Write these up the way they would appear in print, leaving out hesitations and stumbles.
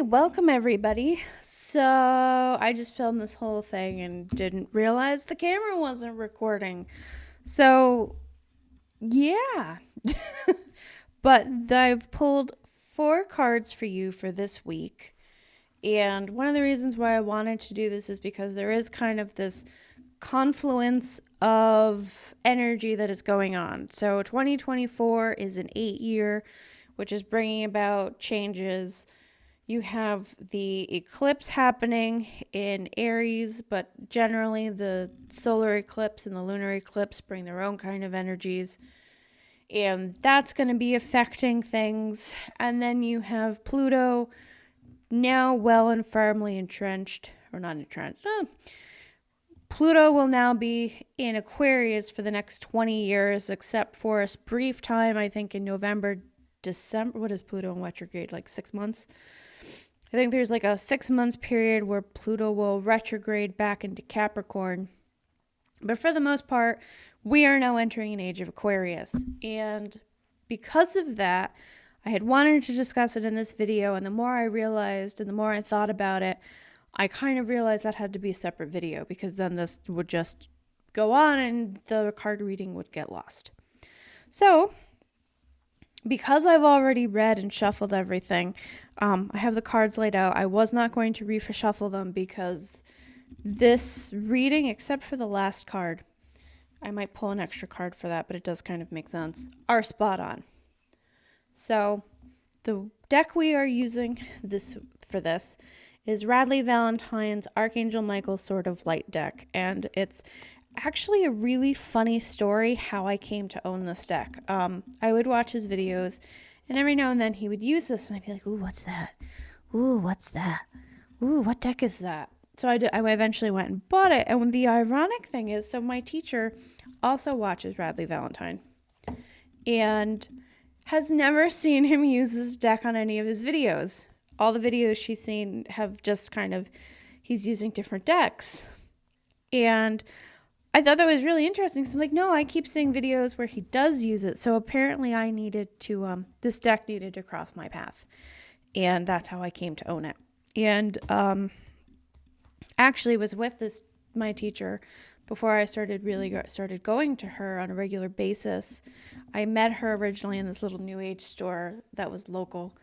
Welcome everybody. So, I just filmed this whole thing and didn't realize the camera wasn't recording. So, yeah. But I've pulled 4 cards for you for this week. And one of the reasons why I wanted to do this is because there is kind of this confluence of energy that is going on. So, 2024 is an 8-year, which is bringing about changes. You have the eclipse happening in Aries, but generally the solar eclipse and the lunar eclipse bring their own kind of energies. And that's going to be affecting things. And then you have Pluto now well and firmly entrenched, or not entrenched. Pluto will now be in Aquarius for the next 20 years, except for a brief time, I think in November, December. What is Pluto in retrograde? Like 6 months? I think there's like a 6 months period where Pluto will retrograde back into Capricorn. But for the most part, we are now entering an age of Aquarius. And because of that, I had wanted to discuss it in this video. And the more I realized and the more I thought about it, I kind of realized that had to be a separate video because then this would just go on and the card reading would get lost. So, because I've already read and shuffled everything, I have the cards laid out. I was not going to reshuffle them because this reading, except for the last card, I might pull an extra card for that, but it does kind of make sense, are spot on. So the deck we are using for this is Radley Valentine's Archangel Michael Sword of Light deck, and it's actually a really funny story how I came to own this deck. I would watch his videos, and every now and then he would use this, and I'd be like, ooh, what's that? Ooh, what's that? Ooh, what deck is that? So I eventually went and bought it, and the ironic thing is, so my teacher also watches Radley Valentine, and has never seen him use this deck on any of his videos. All the videos she's seen have just kind of, he's using different decks. And I thought that was really interesting. So I'm like, no, I keep seeing videos where he does use it. So apparently I needed to, this deck needed to cross my path. And that's how I came to own it. And actually was with my teacher before I started going to her on a regular basis. I met her originally in this little new age store that was local.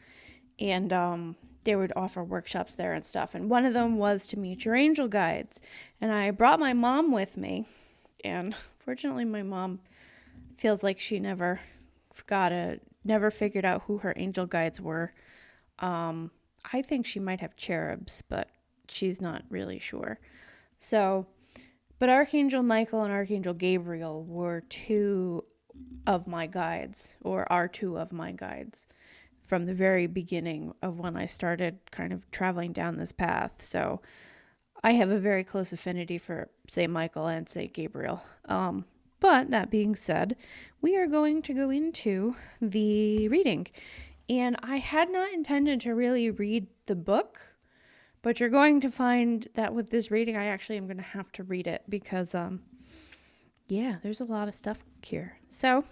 And they would offer workshops there and stuff. And one of them was to meet your angel guides. And I brought my mom with me. And fortunately, my mom feels like she never figured out who her angel guides were. I think she might have cherubs, but she's not really sure. So, but Archangel Michael and Archangel Gabriel were 2 of my guides, or are 2 of my guides from the very beginning of when I started kind of traveling down this path. So I have a very close affinity for St. Michael and St. Gabriel. But that being said, we are going to go into the reading. And I had not intended to really read the book, but you're going to find that with this reading, I actually am going to have to read it because, there's a lot of stuff here. So,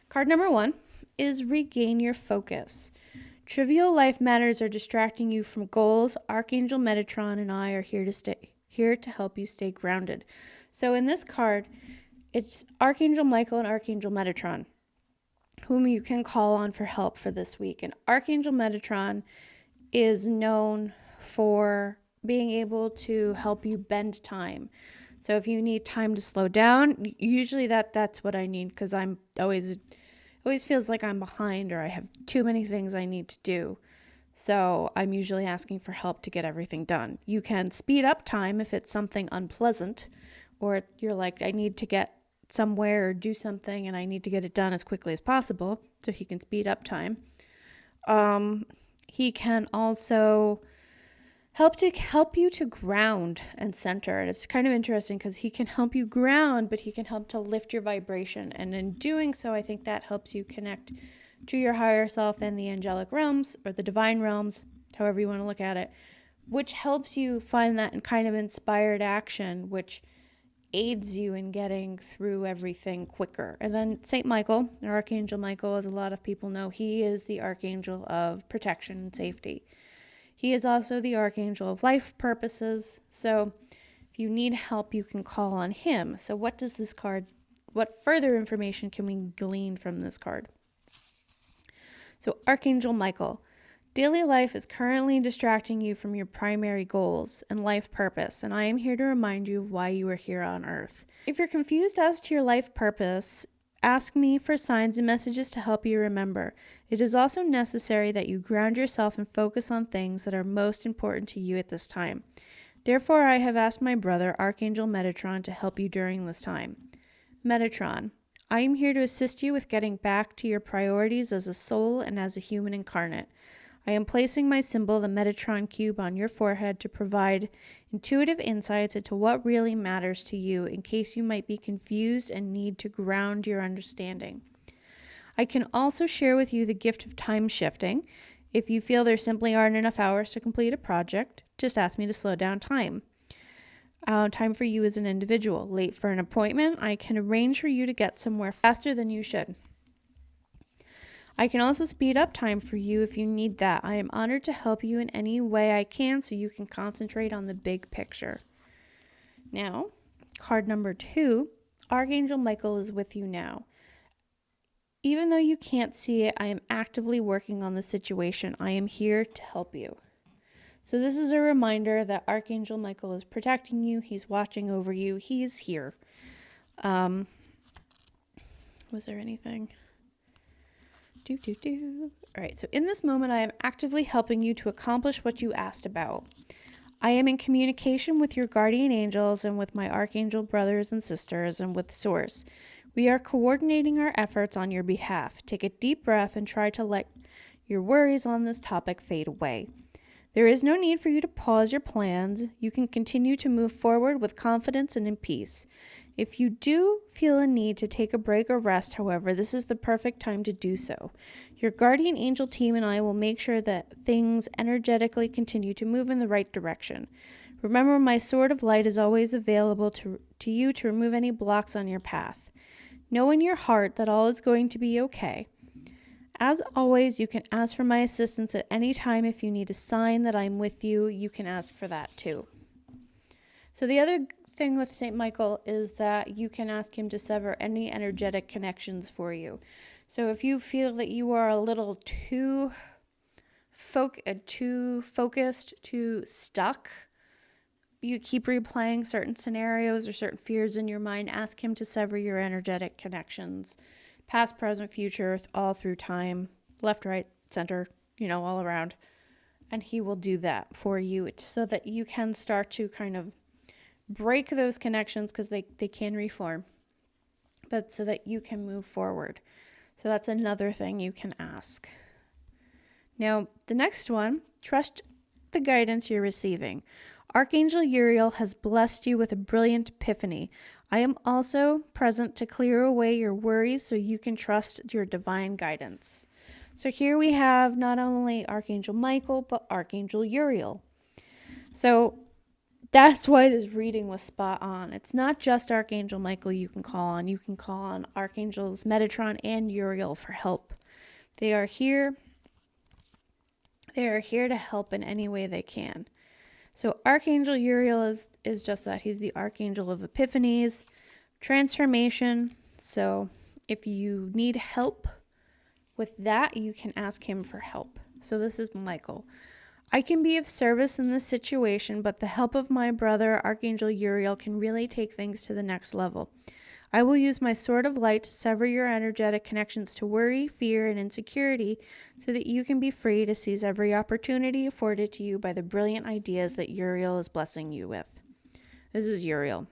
card number 1 is Regain Your Focus. Trivial life matters are distracting you from goals. Archangel Metatron and I are here to help you stay grounded. So in this card, it's Archangel Michael and Archangel Metatron, whom you can call on for help for this week. And Archangel Metatron is known for being able to help you bend time. So if you need time to slow down, usually that's what I need, because I'm always feels like I'm behind or I have too many things I need to do. So I'm usually asking for help to get everything done. You can speed up time if it's something unpleasant, or you're like, I need to get somewhere or do something and I need to get it done as quickly as possible. So he can speed up time. He can also help you to ground and center. And it's kind of interesting because he can help you ground, but he can help to lift your vibration. And in doing so, I think that helps you connect to your higher self and the angelic realms, or the divine realms, however you want to look at it, which helps you find that kind of inspired action, which aids you in getting through everything quicker. And then St. Michael, or Archangel Michael, as a lot of people know, he is the archangel of protection and safety. He is also the archangel of life purposes. So if you need help, you can call on him. So what further information can we glean from this card? So Archangel Michael. Daily life is currently distracting you from your primary goals and life purpose, and I am here to remind you of why you are here on Earth. If you're confused as to your life purpose, ask me for signs and messages to help you remember. It is also necessary that you ground yourself and focus on things that are most important to you at this time. Therefore, I have asked my brother, Archangel Metatron, to help you during this time. Metatron, I am here to assist you with getting back to your priorities as a soul and as a human incarnate. I am placing my symbol, the Metatron cube, on your forehead to provide intuitive insights into what really matters to you in case you might be confused and need to ground your understanding. I can also share with you the gift of time shifting. If you feel there simply aren't enough hours to complete a project, just ask me to slow down time. Time for you as an individual. Late for an appointment, I can arrange for you to get somewhere faster than you should. I can also speed up time for you if you need that. I am honored to help you in any way I can so you can concentrate on the big picture. Now, card number 2, Archangel Michael is with you now. Even though you can't see it, I am actively working on the situation. I am here to help you. So this is a reminder that Archangel Michael is protecting you. He's watching over you. He is here. Was there anything? All right, so in this moment, I am actively helping you to accomplish what you asked about. I am in communication with your guardian angels and with my archangel brothers and sisters and with Source. We are coordinating our efforts on your behalf. Take a deep breath and try to let your worries on this topic fade away. There is no need for you to pause your plans. You can continue to move forward with confidence and in peace. If you do feel a need to take a break or rest, however, this is the perfect time to do so. Your guardian angel team and I will make sure that things energetically continue to move in the right direction. Remember, my sword of light is always available to you to remove any blocks on your path. Know in your heart that all is going to be okay. As always, you can ask for my assistance at any time. If you need a sign that I'm with you, you can ask for that too. So the other thing with St. Michael is that you can ask him to sever any energetic connections for you. So if you feel that you are a little too focused, too stuck, you keep replaying certain scenarios or certain fears in your mind, ask him to sever your energetic connections. Past, present, future, all through time, left, right, center, all around. And he will do that for you so that you can start to kind of break those connections because they can reform, but so that you can move forward. So that's another thing you can ask. Now, the next one, trust the guidance you're receiving. Archangel Uriel has blessed you with a brilliant epiphany. I am also present to clear away your worries so you can trust your divine guidance. So here we have not only Archangel Michael, but Archangel Uriel. So that's why this reading was spot on. It's not just Archangel Michael you can call on. You can call on Archangels Metatron and Uriel for help. They are here. They are here to help in any way they can. So Archangel Uriel is just that. He's the Archangel of Epiphanies, transformation. So if you need help with that, you can ask him for help. So this is Michael. I can be of service in this situation, but the help of my brother, Archangel Uriel, can really take things to the next level. I will use my sword of light to sever your energetic connections to worry, fear, and insecurity so that you can be free to seize every opportunity afforded to you by the brilliant ideas that Uriel is blessing you with. This is Uriel.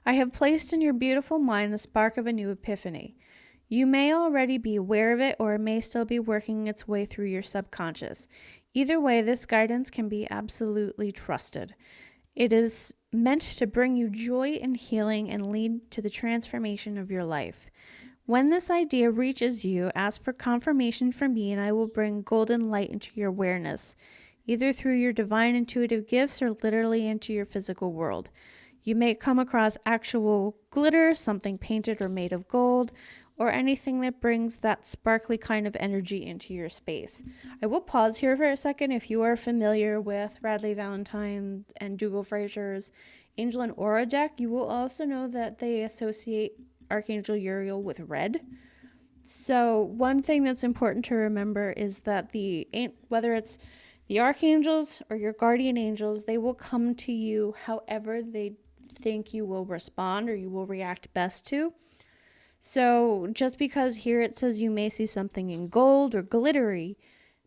I have placed in your beautiful mind the spark of a new epiphany. You may already be aware of it, or it may still be working its way through your subconscious. Either way, this guidance can be absolutely trusted. It is meant to bring you joy and healing and lead to the transformation of your life. When this idea reaches you, ask for confirmation from me and I will bring golden light into your awareness, either through your divine intuitive gifts or literally into your physical world. You may come across actual glitter, something painted or made of gold, or anything that brings that sparkly kind of energy into your space. I will pause here for a second. If you are familiar with Radley Valentine and Dougal Fraser's Angel and Aura deck, you will also know that they associate Archangel Uriel with red. So one thing that's important to remember is that whether it's the archangels or your guardian angels, they will come to you however they think you will respond or you will react best to. So just because here it says you may see something in gold or glittery,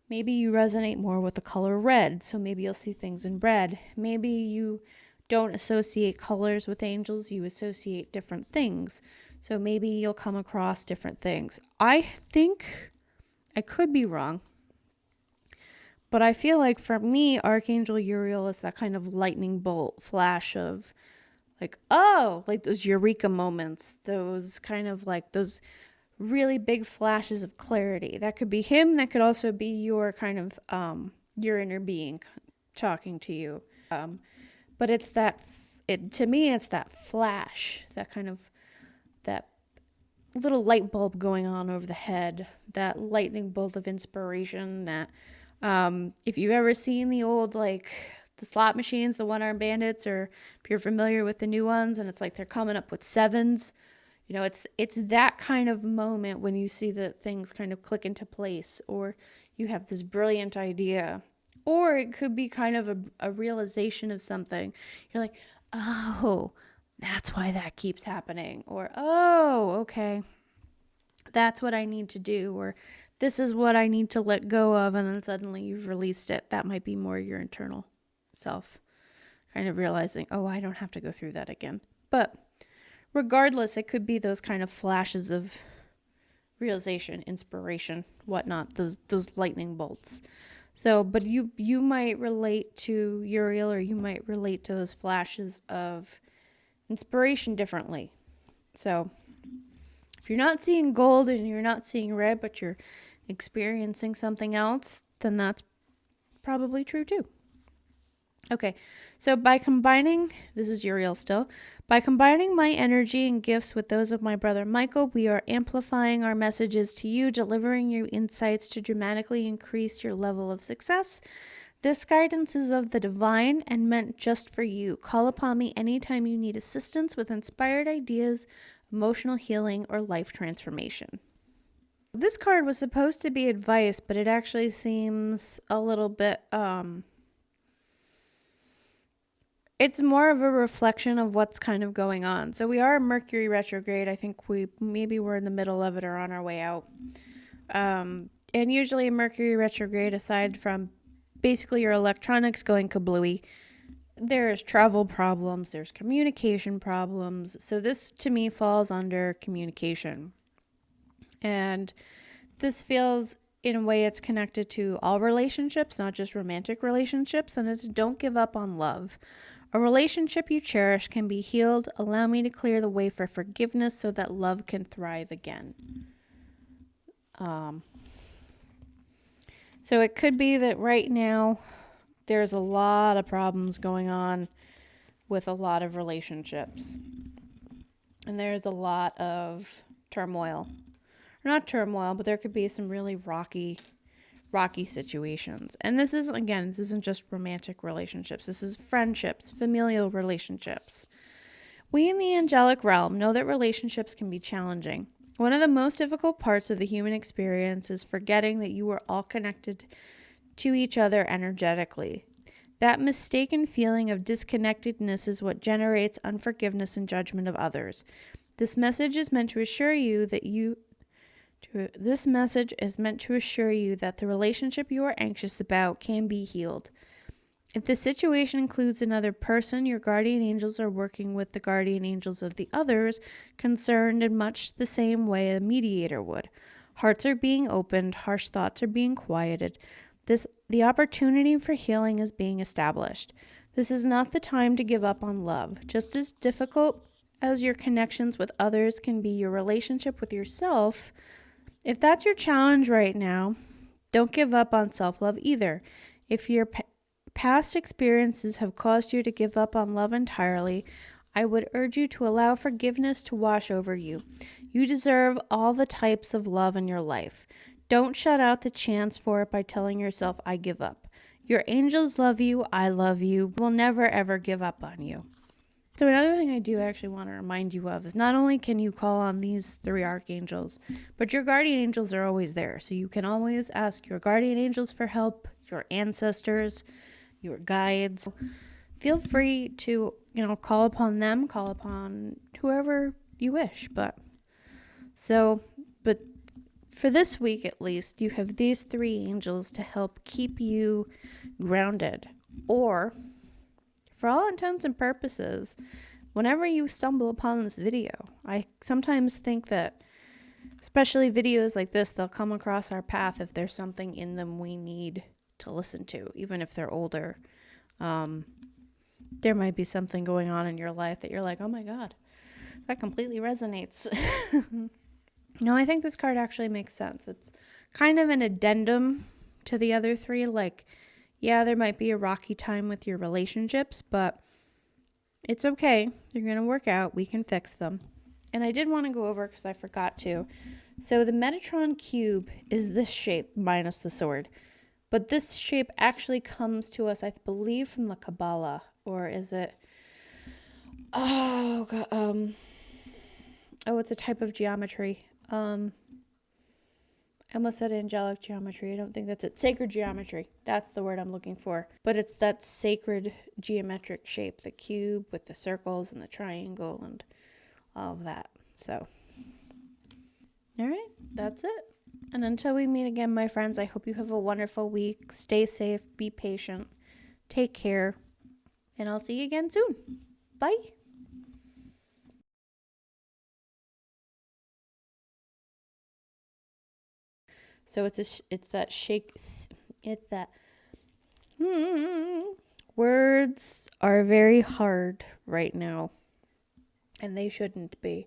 maybe you resonate more with the color red, so maybe you'll see things in red. Maybe you don't associate colors with angels, you associate different things. So maybe you'll come across different things. I think, I could be wrong, but I feel like for me, Archangel Uriel is that kind of lightning bolt flash of like, oh, like those eureka moments, those kind of like those really big flashes of clarity. That could be him. That could also be your kind of, your inner being talking to you. But it's to me, it's that flash, that kind of, that little light bulb going on over the head, that lightning bolt of inspiration that, if you've ever seen the old, like, the slot machines, the one-armed bandits, or if you're familiar with the new ones and it's like they're coming up with sevens, you know, it's that kind of moment when you see that things kind of click into place, or you have this brilliant idea, or it could be kind of a realization of something. You're like, oh, that's why that keeps happening, or oh, okay, that's what I need to do, or this is what I need to let go of, and then suddenly you've released it. That might be more your internal self kind of realizing, oh, I don't have to go through that again. But regardless, it could be those kind of flashes of realization, inspiration, whatnot, those lightning bolts. So, but you might relate to Uriel, or you might relate to those flashes of inspiration differently. So if you're not seeing gold and you're not seeing red, but you're experiencing something else, then that's probably true too. Okay, so by combining, this is Uriel still, by combining my energy and gifts with those of my brother Michael, we are amplifying our messages to you, delivering you insights to dramatically increase your level of success. This guidance is of the divine and meant just for you. Call upon me anytime you need assistance with inspired ideas, emotional healing, or life transformation. This card was supposed to be advice, but it actually seems a little bit, it's more of a reflection of what's kind of going on. So we are in Mercury retrograde. I think we're in the middle of it or on our way out. And usually Mercury retrograde, aside from basically your electronics going kablooey, there's travel problems, there's communication problems. So this to me falls under communication. And this feels, in a way, it's connected to all relationships, not just romantic relationships. And it's don't give up on love. A relationship you cherish can be healed. Allow me to clear the way for forgiveness so that love can thrive again. So it could be that right now there's a lot of problems going on with a lot of relationships. And there's a lot of turmoil. Or not turmoil, but there could be some really rocky situations. And this isn't just romantic relationships. This is friendships, familial relationships. We in the angelic realm know that relationships can be challenging. One of the most difficult parts of the human experience is forgetting that you are all connected to each other energetically. That mistaken feeling of disconnectedness is what generates unforgiveness and judgment of others. This message is meant to assure you that the relationship you are anxious about can be healed. If the situation includes another person, your guardian angels are working with the guardian angels of the others concerned in much the same way a mediator would. Hearts are being opened, harsh thoughts are being quieted. The opportunity for healing is being established. This is not the time to give up on love. Just as difficult as your connections with others can be your relationship with yourself, if that's your challenge right now, don't give up on self-love either. If your past experiences have caused you to give up on love entirely, I would urge you to allow forgiveness to wash over you. You deserve all the types of love in your life. Don't shut out the chance for it by telling yourself, I give up. Your angels love you. I love you. We'll never ever give up on you. So another thing I do actually want to remind you of is not only can you call on these 3 archangels, but your guardian angels are always there. So you can always ask your guardian angels for help, your ancestors, your guides. Feel free to, call upon them, call upon whoever you wish. But for this week at least, you have these 3 angels to help keep you grounded. Or, for all intents and purposes, whenever you stumble upon this video, I sometimes think that, especially videos like this, they'll come across our path if there's something in them we need to listen to, even if they're older. There might be something going on in your life that you're like, oh my God, that completely resonates. No, I think this card actually makes sense. It's kind of an addendum to the other 3. Like, yeah, there might be a rocky time with your relationships, but it's okay. They're going to work out. We can fix them. And I did want to go over, because I forgot to. So the Metatron cube is this shape minus the sword. But this shape actually comes to us, I believe, from the Kabbalah. Or is it... Oh, God, it's a type of geometry. I almost said angelic geometry. I don't think that's it. Sacred geometry. That's the word I'm looking for. But it's that sacred geometric shape, the cube with the circles and the triangle and all of that. So, all right, that's it. And until we meet again, my friends, I hope you have a wonderful week. Stay safe, be patient, take care, and I'll see you again soon. Bye. So it's that shake. It's that. Words are very hard right now, and they shouldn't be.